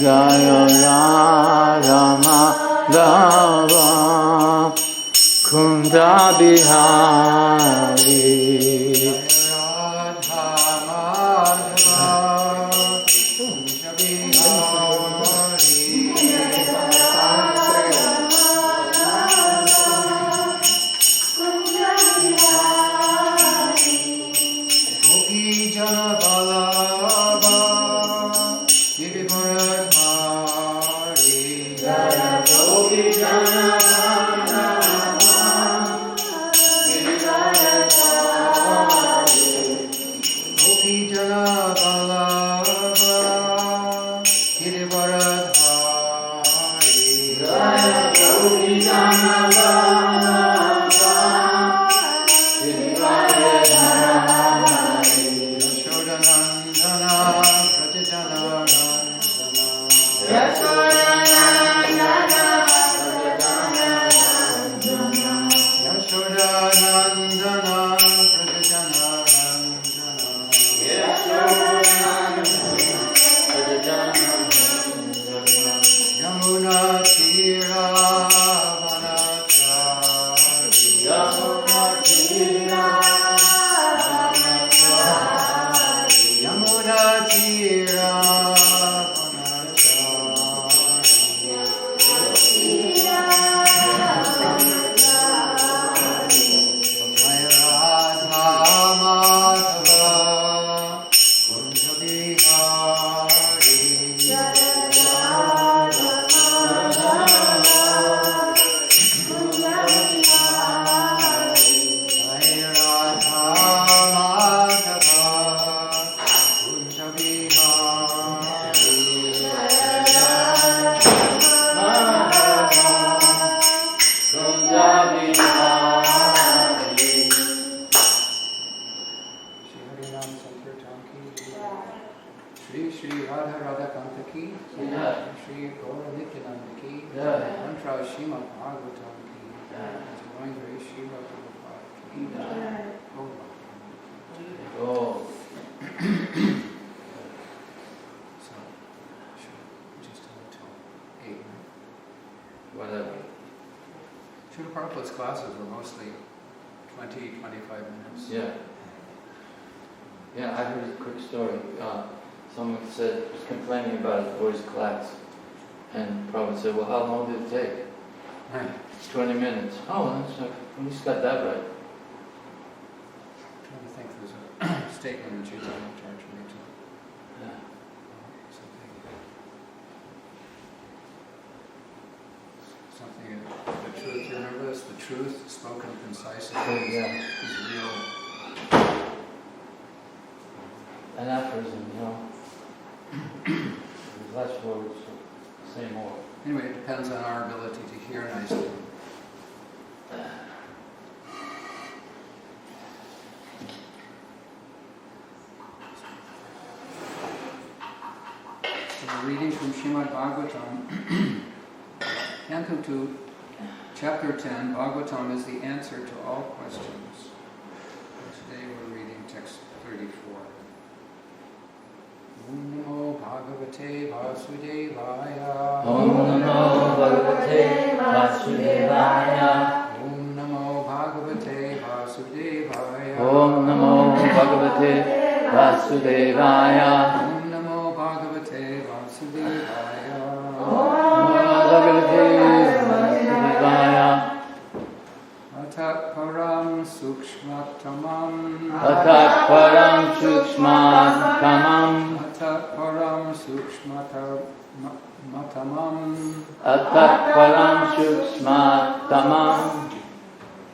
Jaya Radha Madhava Kunda Bihari. Srimad Bhagavatam ki join Hare Shiva Prabhupada ki Oh. So, just until 8, right? Whatever. Srila Prabhupada's classes were mostly 20, 25 minutes. Yeah. Yeah, I heard a quick story. Someone said, was complaining about his voice class. And Prabhupada said, well, how long did it take? Right. 20 minutes. Oh, that's at least got that right. I'm trying to think there's a statement in Chaitanya Charitamrita. Yeah. Something, the truth, you remember this? The truth spoken concisely Yeah. is real. An aphorism, you know. With less words, say more. Anyway, it depends on our ability to hear nicely. So we're reading from Srimad Bhagavatam, Canto 2, Chapter 10. Bhagavatam is the answer to all questions. And today we're reading text 34. Om Namo Bhagavate Vasudevaya. Om Namo Bhagavate Vasudevaya. Om Namo Bhagavate Vasudevaya. Om Namo Bhagavate Vasudevaya. Om Namo Bhagavate Vasudevaya. Om Namo Bhagavate Vasudevaya. Atat param sukshmatamam. Atat param sukshmatamam. Atat param sukshmatamam. Atat param sukshmatamam.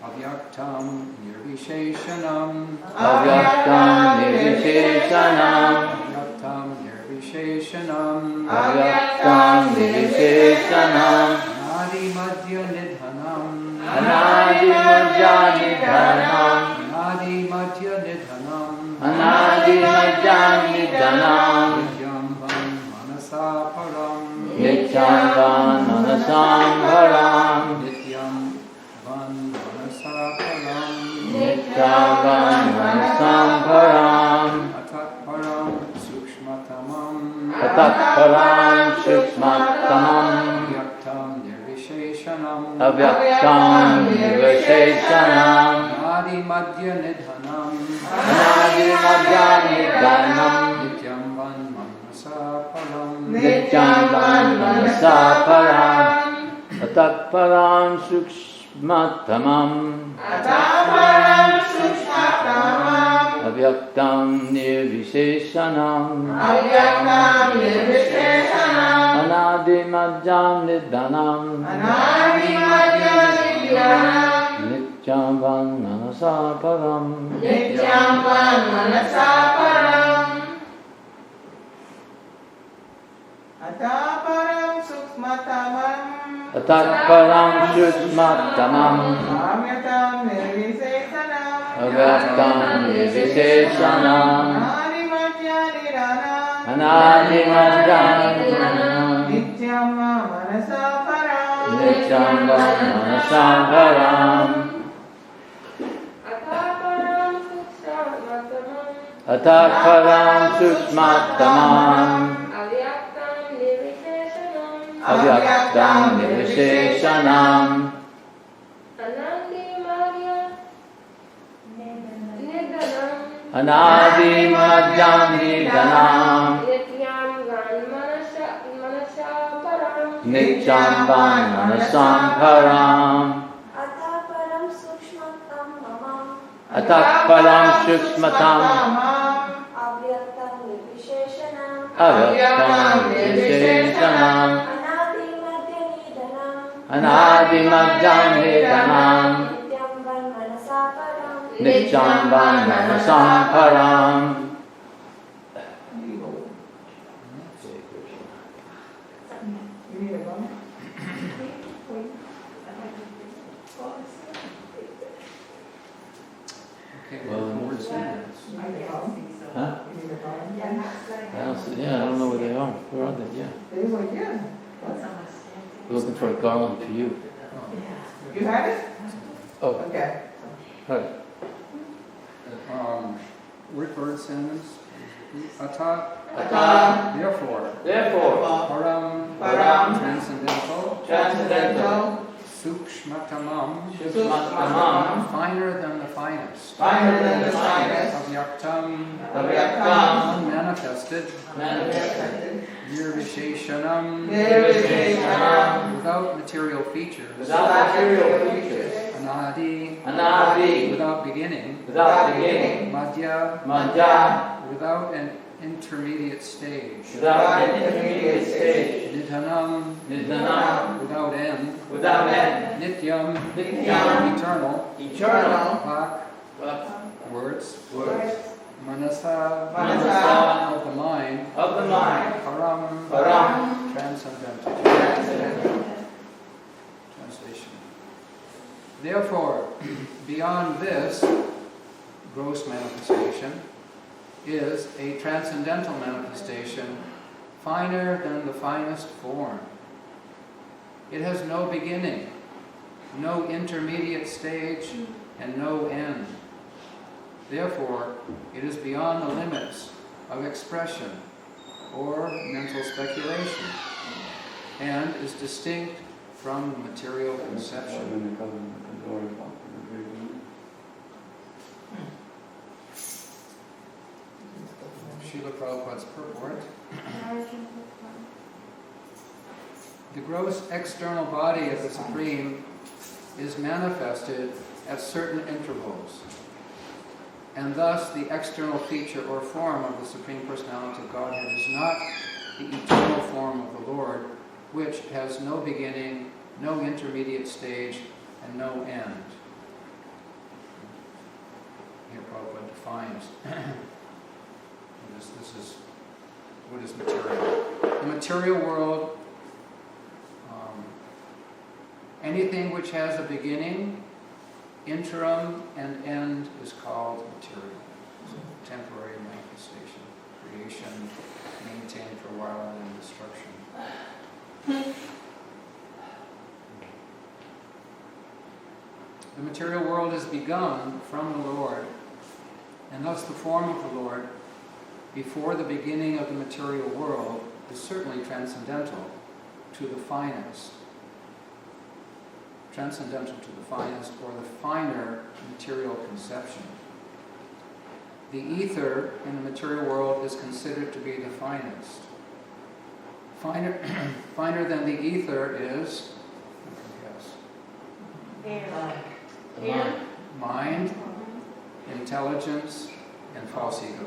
Avyaktam nirvisheshanam. Avyaktam nirvisheshanam. Avyaktam nirvisheshanam. Avyaktam nirvisheshanam. Anadi madhya nidhanam. Anadi madhya nidhanam. Anadi madhya nidhanam. Anadi madhya nidhanam. Nityam van manasa param. Nityam van manasam bharam. Nityam van manasa param. Nityam van manasam bharam. Atat param Sukshmatamam Atatparam Sukshmatamam Avyaktam Nirvisheshanam Avyaktam Nirvisheshanam Anadi Madhya Nidhanam Anadi Madhya Nidhanam Nityam Van Manasa Param Nityam Van Manasa Param Atatparam Sukshmatamam Avyaktam Nirvisheshanam Anadi Madhya Nidhanam Nityam Van Manasa Param Ataparam Suksmatamam Atatparam Sukshmatamam Amyatam Nirvisesanam Avyaktam Nirvisheshanam Animatya Niranam Anadi Madhya Nidhanam Nityam Manasa Param Nityam Van Manasa Param Atatparam Sukshmatamam Avyaktam Nirvisheshanam Anadi Madhya Nidhanam Nityam Van Manasa Param Atatparam Sukshmatam Avyaktam Nirvisheshanam Anadi Madhya Nidhanam Nityam Van Manasa Param. You need a bump? Okay, Well, forward sentence. I need a bump. Huh? You need a bump? I don't know where they are. Where are they? Yeah. They was like, yeah. We're looking for a garland for you. You had it? Oh, Okay. all right. Word sentence. Atat, therefore, param, Param. transcendental, Transcendental. sukshmatamam, Sukshmatamam. finer than the finest, Finer than the finest. avyaktam, Avyaktam. unmanifested, Manifested. nirvisheshanam, Nirvisheshanam. without material features, Without material features. anadi, Anadi, without beginning, without beginning, madhya, Madhya, without an intermediate stage, without an intermediate stage, nidhanam, Nidhanam, without end, without end, nityam, Nityam, eternal, Eternal. vak, but words, words, manasa, Manasa. of the mind, of the mind, param, Param, transcendental. transcendental. Translation. Therefore, beyond this gross manifestation is a transcendental manifestation, finer than the finest form. It has no beginning, no intermediate stage, and no end. Therefore, it is beyond the limits of expression or mental speculation, and is distinct from the material conception. Srila Prabhupada's purport. The gross external body of the Supreme is manifested at certain intervals, and thus the external feature or form of the Supreme Personality of Godhead is not the eternal form of the Lord, which has no beginning, no intermediate stage, and no end. Here Prabhupada defines this is what is material. The material world, anything which has a beginning, interim, and end is called material. So temporary manifestation, creation, maintained for a while, and then destruction. The material world is begun from the Lord, and thus the form of the Lord before the beginning of the material world is certainly transcendental to the finest. Transcendental to the finest or the finer material conception. The ether in the material world is considered to be the finest. Finer than the ether is, Air. The mind. mind, intelligence, and false ego.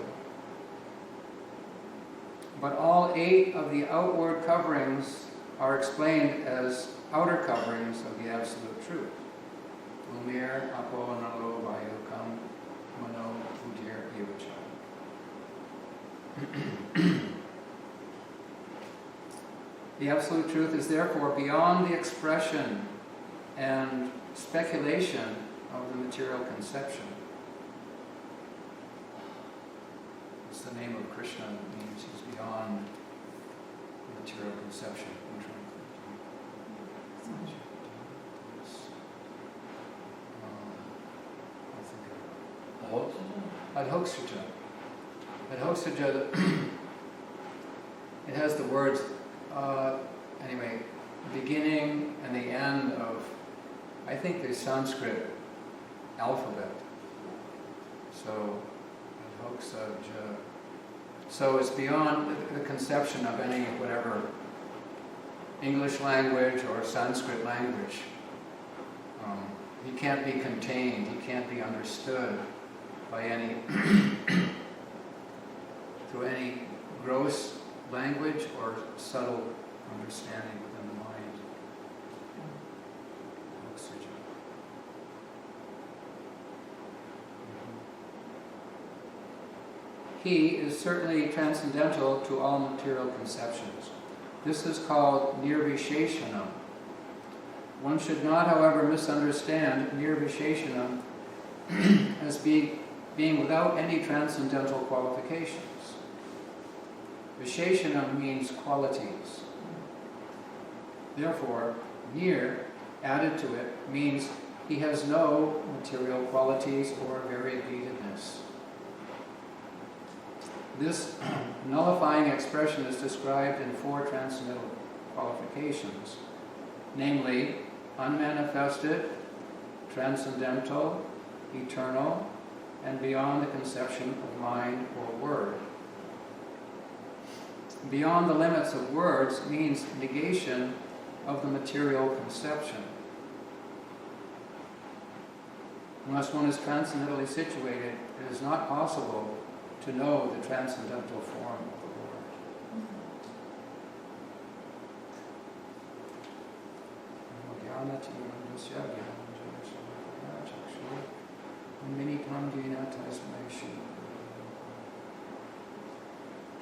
But all 8 of the outward coverings are explained as outer coverings of the Absolute Truth. Umir, Apo, Nalo, Vayukam, Mano, Udir, Ivacha. The Absolute Truth is therefore beyond the expression and speculation of the material conception. It's the name of Krishna, it means he's beyond the material conception. Adhokshaja. Adhokshaja, it has the words, beginning and the end of, I think, the Sanskrit alphabet. So, Adhokshaja. So it's beyond the conception of any, whatever, English language or Sanskrit language. He can't be contained, he can't be understood by any, through any gross language or subtle understanding within the mind. He is certainly transcendental to all material conceptions. This is called nirvisheshanam. One should not, however, misunderstand nirvisheshanam as being without any transcendental qualifications. Visheshanam means qualities. Therefore, nir, added to it, means he has no material qualities or variegatedness. This nullifying expression is described in 4 transcendental qualifications, namely, unmanifested, transcendental, eternal, and beyond the conception of mind or word. Beyond the limits of words means negation of the material conception. Unless one is transcendentally situated, it is not possible to know the transcendental form of the Lord.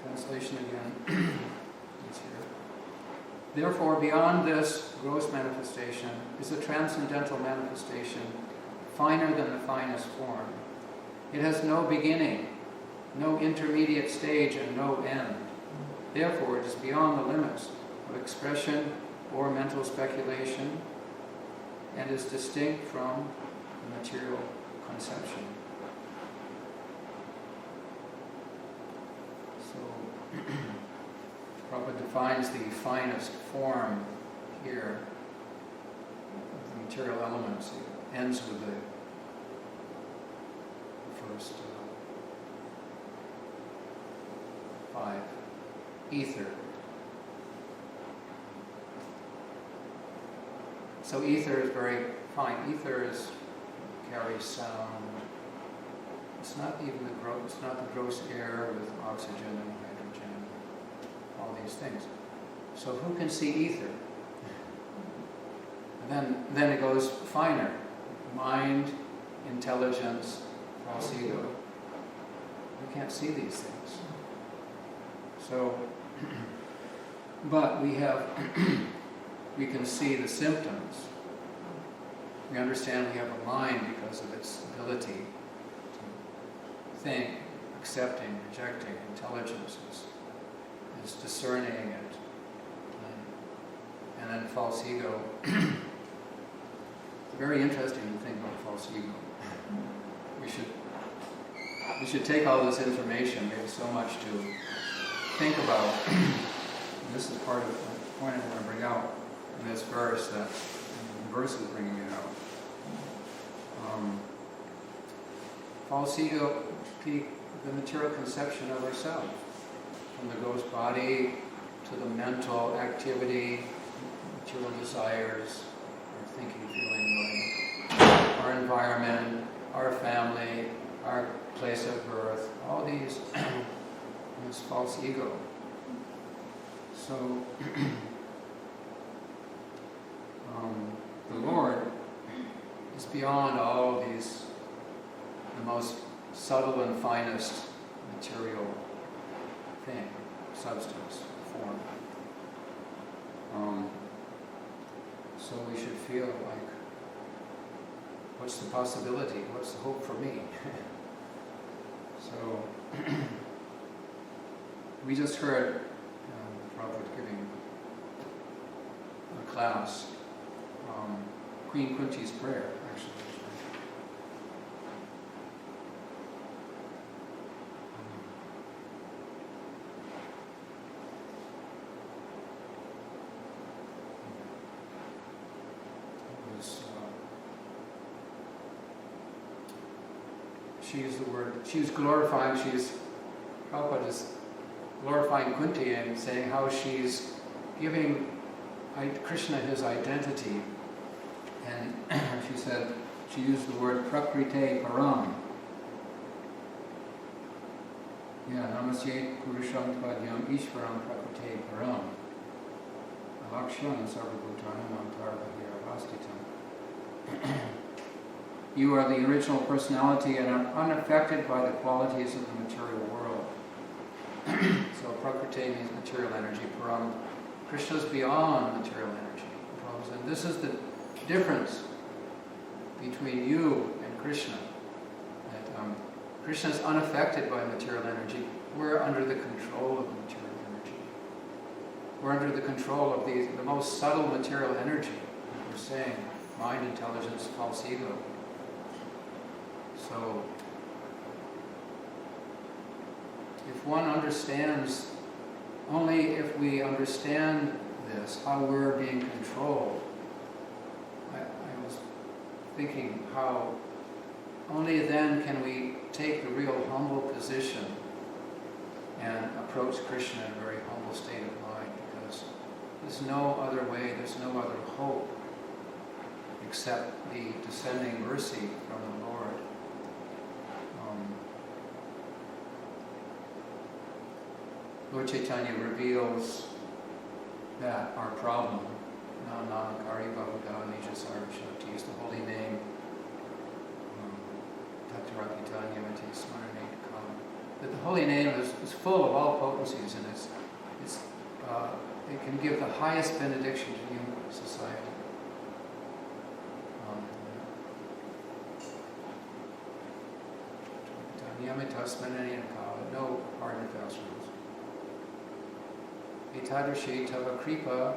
Translation again. It's here. Therefore, beyond this gross manifestation is a transcendental manifestation, finer than the finest form. It has no beginning, no intermediate stage, and no end. Therefore, it is beyond the limits of expression or mental speculation, and is distinct from the material conception. So, Prabhupada defines the finest form here of the material elements. It ends with the first 5. Ether. So ether is very fine. Ether carries sound. It's not even the gross air with oxygen and hydrogen, all these things. So who can see ether? And then it goes finer. Mind, intelligence, false ego. We can't see these things. So, but we can see the symptoms. We understand we have a mind because of its ability to think, accepting, rejecting. Intelligence is discerning it. And then false ego. It's very interesting to think about false ego. We should we should take all this information. We have so much to think about. And this is part of the point I want to bring out in this verse, that the verse is bringing it out. False ego, the material conception of ourselves, from the ghost body to the mental activity, material desires, our thinking, feeling, knowing, our environment, our family, our place of birth, all these, this false ego. So, the Lord is beyond all these, the most subtle and finest material thing, substance, form. So we should feel like, what's the possibility? What's the hope for me? So, we just heard Prabhu giving a class, Queen Kunti's prayer, actually. She used the word, she was glorifying, Prabhupada is glorifying Kunti and saying how she's giving Krishna his identity. And she said, she used the word prakrite param. Yeah, namasye purusham tvadyam ishvaram prakrite param. Alakshan sarvabhutanam antarvahira. You are the original personality and are unaffected by the qualities of the material world. So Prakriti means material energy. Param, Krishna is beyond material energy. And this is the difference between you and Krishna. That Krishna is unaffected by material energy. We're under the control of material energy. We're under the control of the most subtle material energy. We're saying mind, intelligence, false ego. So, if one understands, only if we understand this, how we're being controlled, I was thinking how only then can we take the real humble position and approach Krishna in a very humble state of mind, because there's no other way, there's no other hope except the descending mercy from the Lord. Lord Chaitanya reveals that our problem, Nanakari Bhavada Nija Sarvashakti, is the holy name, that the holy name is full of all potencies, and it can give the highest benediction to human society. No hard and fast rules. Etadashi tava kripa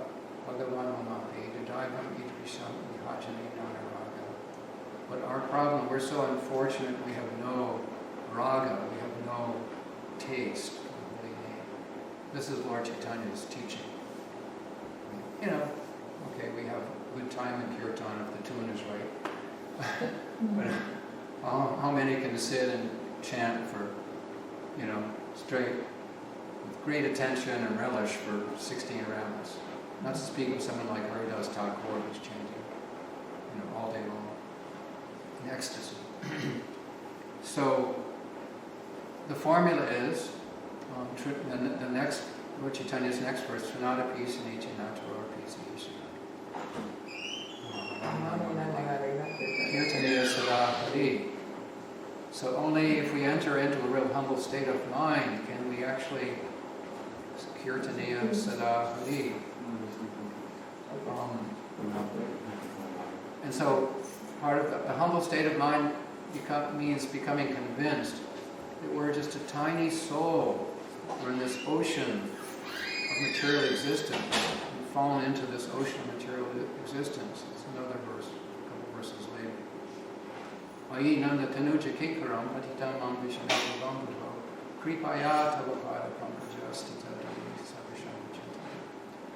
bhagavan mamapi dadavam idrisham vihajani nanaraga. But our problem, we're so unfortunate, we have no raga, we have no taste for the holy name. This is Lord Chaitanya's teaching. Okay, we have good time in kirtan if the tune is right. But how many can sit and chant for, straight, with great attention and relish for 16 rounds? Not to speak of someone like Haridas Thakur who's chanting, all day long in ecstasy. So the formula is the next Lord Chaitanya's next verse: Trinata peace and each natural peace and each. Kirtaniya sada hari. So only if we enter into a real humble state of mind can we actually Kirtaniya sada hari. And so part of the humble state of mind means becoming convinced that we're just a tiny soul. We're in this ocean of material existence. We've fallen into this ocean of material existence. It's another verse, a couple verses later. Ayi nanda tanuja kikaram patitam mam vishanam bambudho kripaya tavapada pankajastita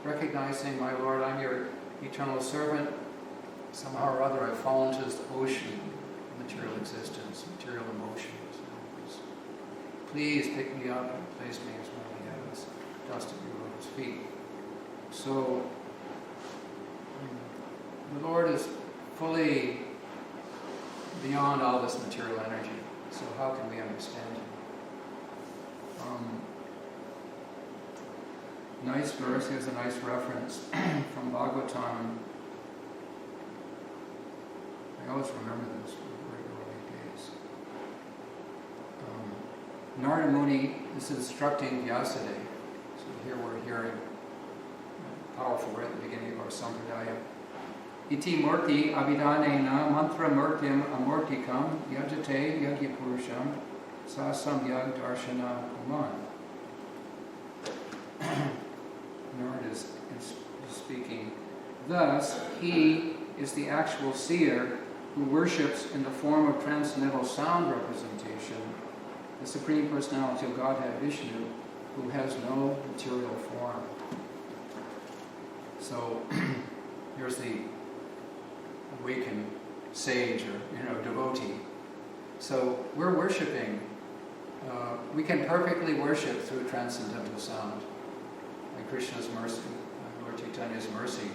recognizing, my Lord, I'm your eternal servant. Somehow or other I've fallen into this ocean of material existence, material emotions. Please pick me up and place me as one of the dust at your Lord's feet. So, the Lord is fully beyond all this material energy. So how can we understand Him? Nice verse, here's a nice reference from Bhagavatam. I always remember this from very early days. Narada Muni is instructing Vyasadeva. So here we're hearing powerful right at the beginning of our Sampradaya. Iti murti abhidanena mantra murtim amurtikam yajate yagyapurusham sasam yag darshana kuman. Narada is speaking. Thus, he is the actual seer who worships in the form of transcendental sound representation the Supreme Personality of Godhead Vishnu, who has no material form. So, here's the awakened sage or devotee. So we're worshipping. We can perfectly worship through transcendental sound. Like Krishna's mercy, Lord Chaitanya's mercy.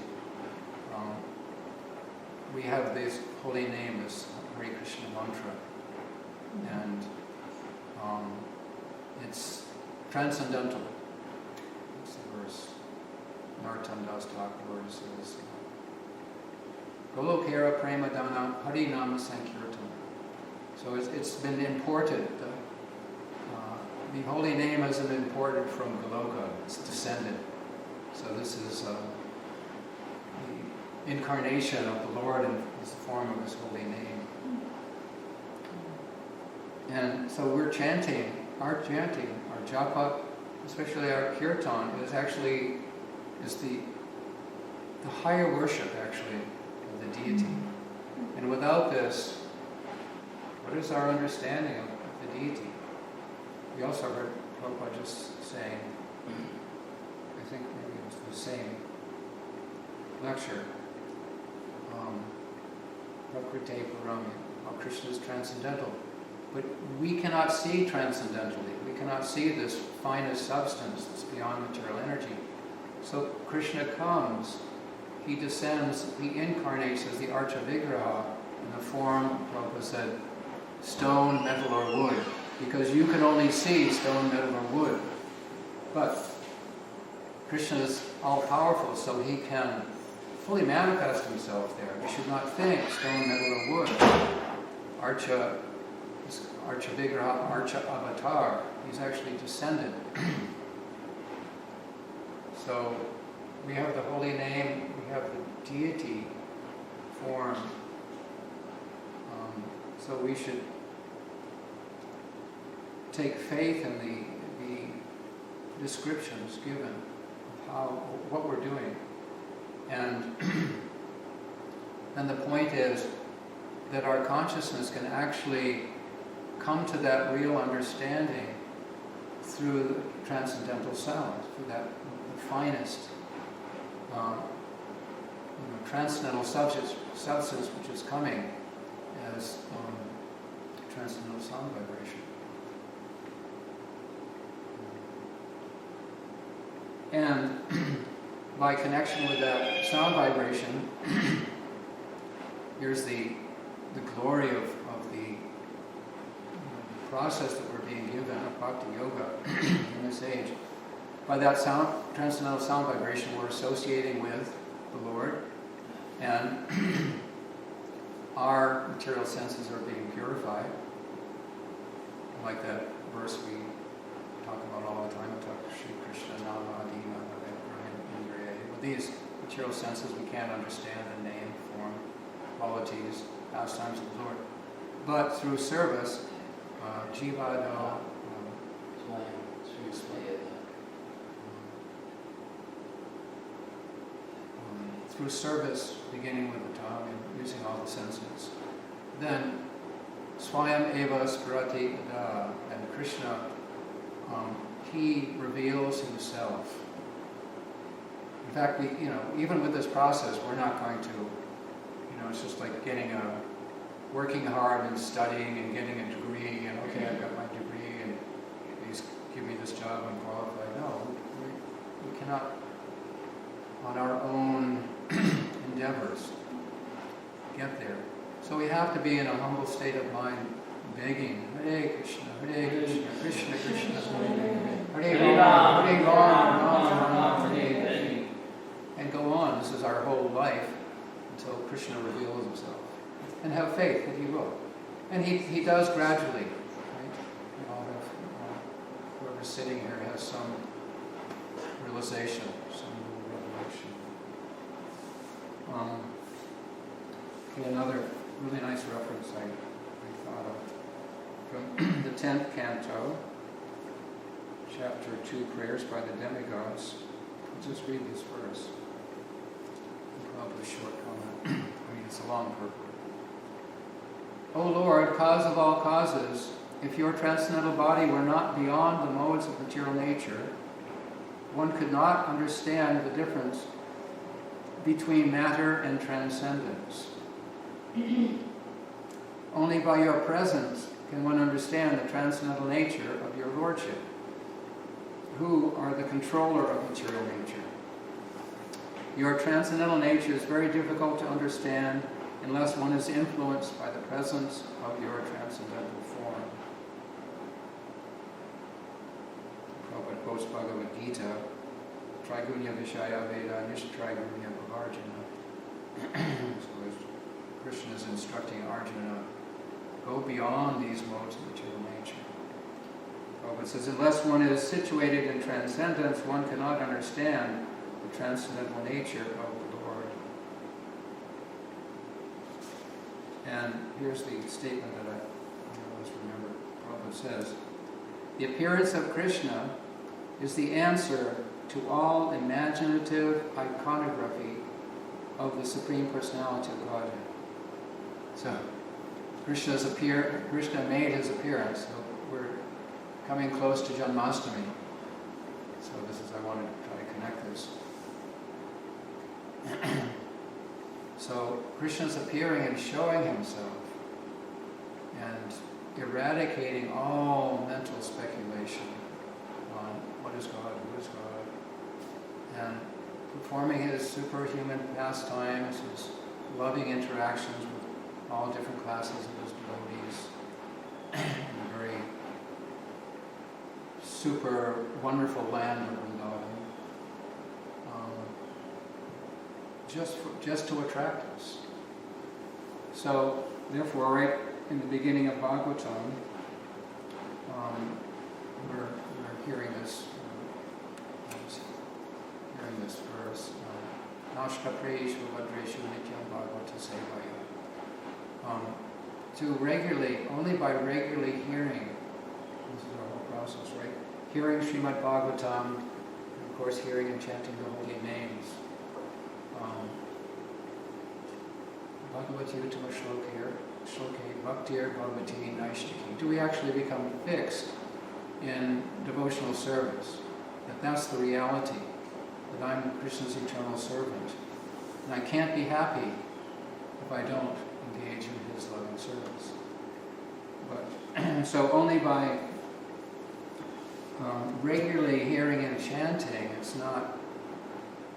We have this holy name, this Hare Krishna mantra, and it's transcendental. That's the verse. Narottam Das Thakur says, Golokera Premadana Harinama Sankirtan. So it's been imported. The holy name has been imported from Goloka. It's descended. So this is the incarnation of the Lord in the form of His holy name. And so we're chanting, our japa, especially our kirtan, is the higher worship actually of the deity. And without this, what is our understanding of the deity? We also heard Prabhupada just saying, I think maybe it was the same lecture, Prakriti Parami, how Krishna is transcendental. But we cannot see transcendentally. We cannot see this finest substance that's beyond material energy. So Krishna comes, He descends, He incarnates as the Archa Vigraha in the form, Prabhupada said, stone, metal, or wood. Because you can only see stone, metal, or wood. But Krishna is all-powerful, so He can fully manifest Himself there. We should not think stone, metal, or wood. Archa Vigraha, Archa Avatar. He's actually descended. So we have the holy name, we have the deity form. So we should take faith in the descriptions given of what we're doing. And the point is that our consciousness can actually come to that real understanding through the transcendental sound, through that the finest transcendental substance which is coming as transcendental sound vibration. And by connection with that sound vibration, here's the glory of the process that we're being given of Bhakti Yoga in this age. By that transcendental sound vibration, we're associating with the Lord, and our material senses are being purified. Like that verse we talk about all the time, Shri Krishna Nama Adina Indriya. With these material senses, we can't understand the name, form, qualities, pastimes of the Lord. But through service, Jivado, through service, beginning with the tongue and using all the senses, then Swayam eva sprati da, and Krishna, he reveals himself. In fact, even with this process, we're not going to, it's just like working hard and studying and getting a degree, and okay, I've got my degree, and please give me this job, I'm qualified. No, we cannot, on our own endeavors, get there. So we have to be in a humble state of mind, begging, Hare Krishna, Krishna Krishna, Hare Ram, Hare Ram, Hare Hare, and go on. This is our whole life until Krishna reveals himself. And have faith that he will. And he does gradually. Right? Whoever's sitting here has some realization, some revelation. Another really nice reference I thought of from the 10th canto, chapter 2, Prayers by the Demigods. I'll just read this verse. Probably a short comment. It's a long purport. O Lord, cause of all causes, if your transcendental body were not beyond the modes of material nature, one could not understand the difference between matter and transcendence. Only by your presence can one understand the transcendental nature of your Lordship, who are the controller of material nature. Your transcendental nature is very difficult to understand unless one is influenced by the presence of your transcendental form. Prabhupada quotes Bhagavad Gita, Trigunya Vishaya Veda Nishtrigunya Bhavarjana. So as Krishna is instructing Arjuna, go beyond these modes of material nature. Prabhupada says, unless one is situated in transcendence, one cannot understand the transcendental nature of the Lord. And here's the statement that I always remember. Prabhupada says, the appearance of Krishna is the answer to all imaginative iconography of the Supreme Personality of Godhead. So, Krishna made his appearance. So we're coming close to Janmashtami. So I wanted to try to connect this. So Krishna's appearing and showing himself and eradicating all mental speculation on what is God, who is God, and performing his superhuman pastimes, his loving interactions with all different classes of his devotees, in a very super wonderful land of Vrindavan. Just to attract us. So, therefore, right in the beginning of Bhagavatam, we're hearing this verse. Nashta Preishu Vadreshu Nityam Bhagavata Sevaya. Only by regularly hearing, this is our whole process, right? Hearing Srimad Bhagavatam, and of course hearing and chanting the holy names. Bhagavati Uttama Shloke Bhaktir Bhagavati Naishtiki. Do we actually become fixed in devotional service? That's the reality, that I'm Krishna's eternal servant. And I can't be happy if I don't engage in his loving service. But so only by regularly hearing and chanting, it's not,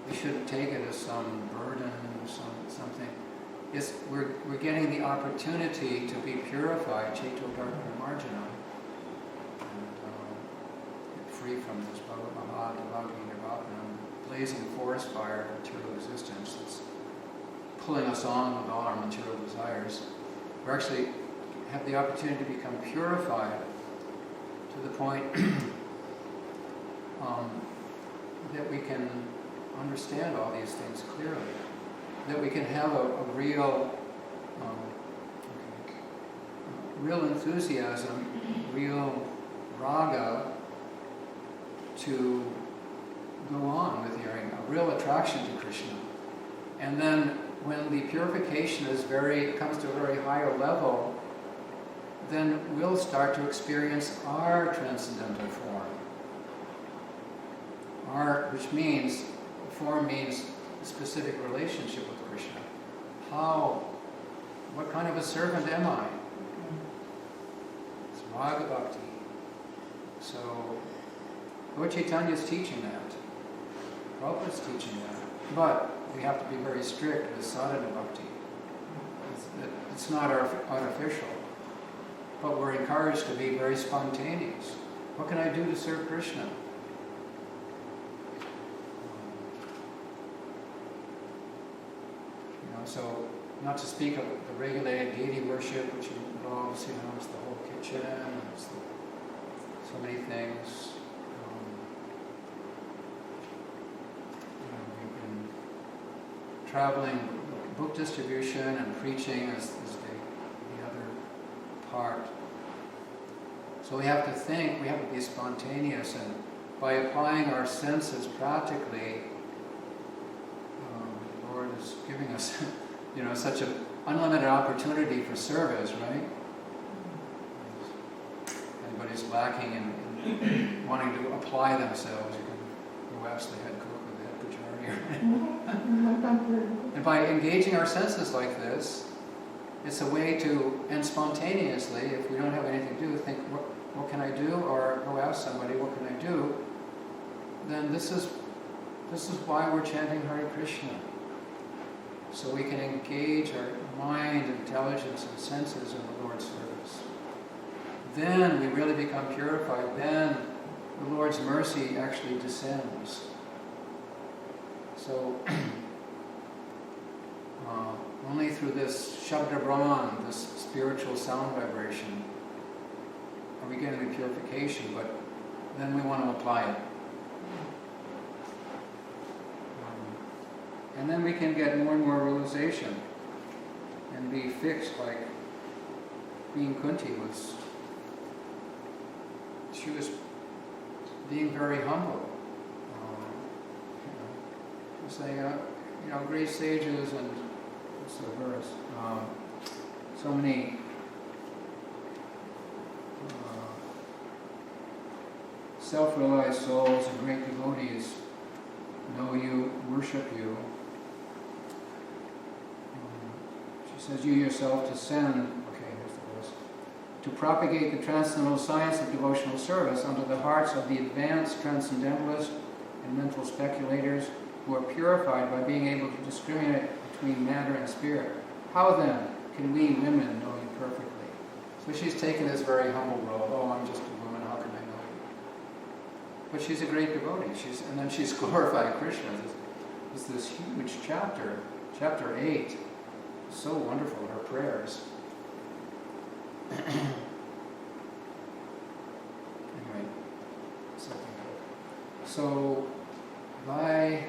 we shouldn't take it as some burden or something. We're getting the opportunity to be purified, Chaito Dharma Marjana, and get free from this Bhagavad Nirvapanam, blazing forest fire of material existence that's pulling us on with all our material desires. We actually have the opportunity to become purified to the point that we can understand all these things clearly. That we can have a real enthusiasm, real raga to go on with hearing, a real attraction to Krishna. And then when the purification comes to a very higher level, then we'll start to experience our transcendental form. Which means, form means a specific relationship with Krishna. What kind of a servant am I? It's Bhagavati. So, Lord Chaitanya is teaching that. Prabhupada is teaching that. But we have to be very strict with sadhana bhakti. It's not artificial. But we're encouraged to be very spontaneous. What can I do to serve Krishna? So, not to speak of the regulated deity worship, which involves, it's the whole kitchen, it's so many things. We've been traveling, book distribution and preaching is the other part. So we have to think, we have to be spontaneous, and by applying our senses practically, the Lord is giving us, such an unlimited opportunity for service, right? If anybody's lacking in wanting to apply themselves, you can go ask the head cook or the head pujari. And by engaging our senses like this, it's a way to, and spontaneously, if we don't have anything to do, think, what can I do? Or go ask somebody, what can I do? Then this is why we're chanting Hare Krishna. So we can engage our mind, intelligence, and senses in the Lord's service. Then we really become purified. Then the Lord's mercy actually descends. So only through this Shabda Brahman, this spiritual sound vibration, are we getting the purification, but then we want to apply it. And then we can get more and more realization and be fixed, like being Kunti was. She was being very humble. She was saying, great sages and what's the verse? So many self-realized souls and great devotees know you, worship you. She says, you yourself descend, here's the verse, to propagate the transcendental science of devotional service unto the hearts of the advanced transcendentalists and mental speculators who are purified by being able to discriminate between matter and spirit. How then can we women know you perfectly? So she's taken this very humble role. Oh, I'm just a woman, how can I know you? But she's a great devotee. And then she's glorifying Krishna. There's this huge chapter, chapter 8. So wonderful, her prayers. Anyway, so by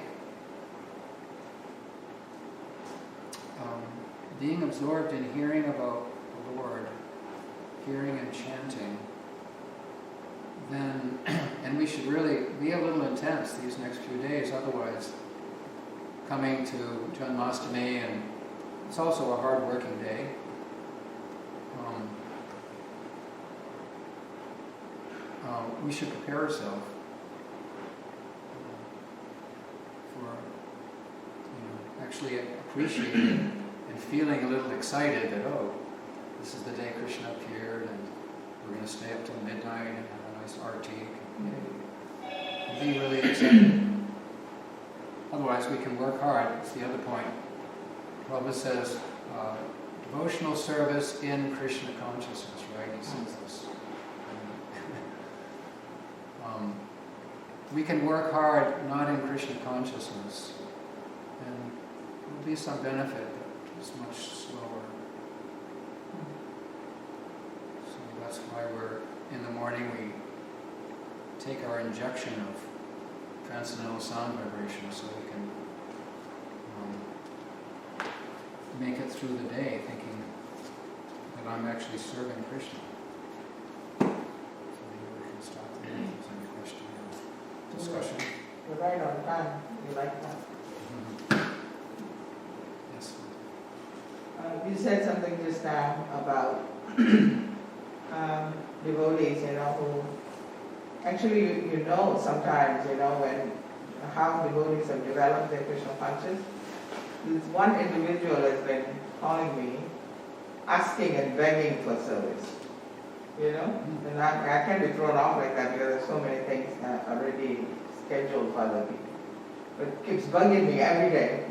being absorbed in hearing about the Lord, hearing and chanting, then, and we should really be a little intense these next few days, otherwise coming to Janmashtami, and it's also a hard working day. We should prepare ourselves for actually appreciating and feeling a little excited that, this is the day Krishna appeared, and we're going to stay up till midnight and have a nice arti. And be really excited. Otherwise, we can work hard. That's the other point. Prabhupada says, devotional service in Krishna consciousness, right? He says this. We can work hard not in Krishna consciousness, and there will be some benefit, but it's much slower. So that's why in the morning we take our injection of transcendental sound vibration so we can make it through the day thinking that I'm actually serving Krishna. So maybe we can stop there if there's any question or discussion. You're right on time. You like that. Yes. You said something just now about devotees, who actually you know sometimes, when how devotees have developed their Krishna consciousness. This one individual has been calling me, asking and begging for service. And I can't be thrown off like that because there's so many things already scheduled for other people. But it keeps bugging me every day,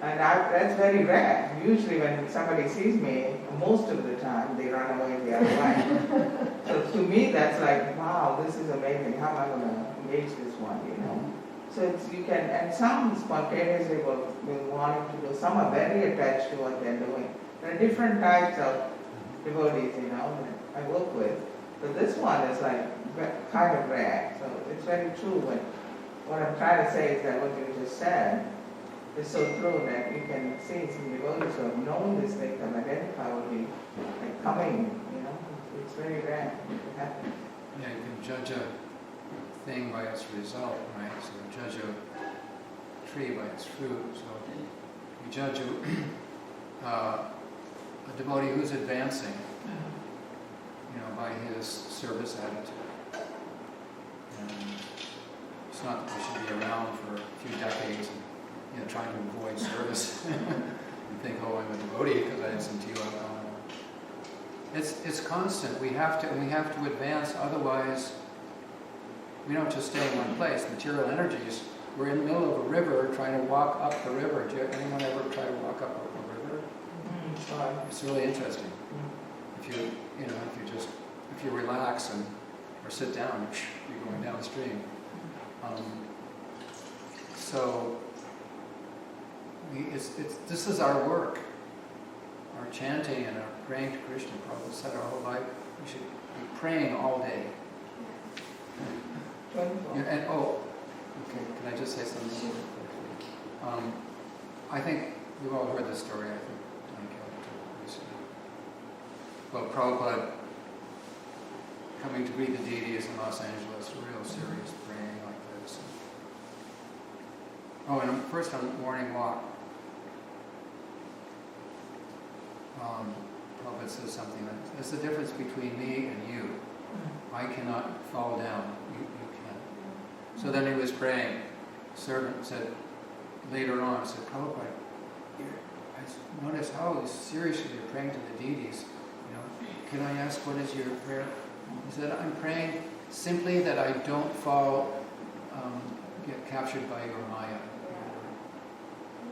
And that's very rare. Usually when somebody sees me, most of the time they run away the other way. So to me that's like, wow, this is amazing. How am I going to engage this one, So you can, and some spontaneously will want to do, some are very attached to what they're doing. There are different types of devotees, that I work with. But this one is like kind of rare. So it's very true. What I'm trying to say is that what you just said is so true that you can see some devotees who have known this thing and identify will be like coming, It's very rare to happen. Yeah, you can judge a thing by its result, right? So you judge a tree by its fruit. So you judge a devotee who's advancing, by his service attitude. And it's not that we should be around for a few decades and trying to avoid service and think, oh, I'm a devotee because I listen to you. It's constant. We have to advance. Otherwise, we don't just stay in one place. Material energies. We're in the middle of a river trying to walk up the river. Anyone ever try to walk up a river? It's really interesting. If you relax or sit down, you're going downstream. This is our work, our chanting and our praying to Krishna. Prabhu said our whole life we should be praying all day. Can I just say something? I think you've all heard this story. I think about Prabhupada coming to greet the deities in Los Angeles, real serious praying like this. And first on the morning walk, Prabhupada says something like, there's a difference between me and you. I cannot fall down, you can. So then he was praying. The servant said, later on, Prabhupada, I notice how seriously you're praying to the deities. Can I ask, what is your prayer? He said, I'm praying simply that I don't get captured by your Maya.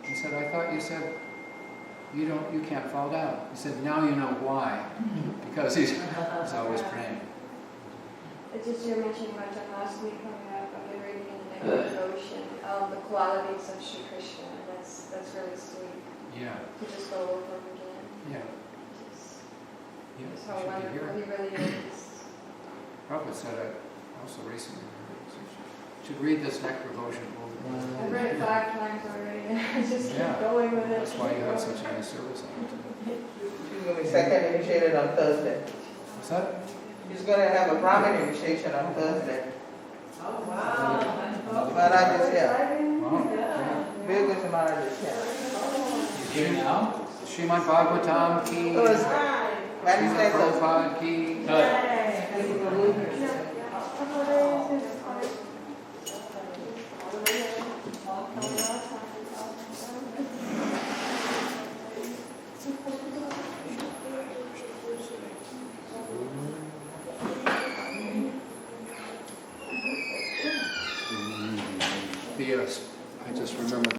He said, I thought you said you can't fall down. He said, now you know why. Because he's always praying. It's just you're mentioning about last week coming up, I've been reading in the devotion, the qualities of Sri Krishna. That's really sweet. Yeah. To just go over them again. Yeah. Just how wonderful he really is. Prabhupada said it also recently. You should read this next devotion over. I've read it 5 times already. Just keep going with it. That's why you have such a nice service on it. She's going to be second initiated on Thursday. What's that? She's going to have a Brahmin initiation on Thursday. Oh, wow. Maharaj is here. Wow. Yeah. Vegas Maharaj is here. Here now? Srimad Bhagavatam ki. Wednesday, Thursday. Prabhupada ki. I just remembered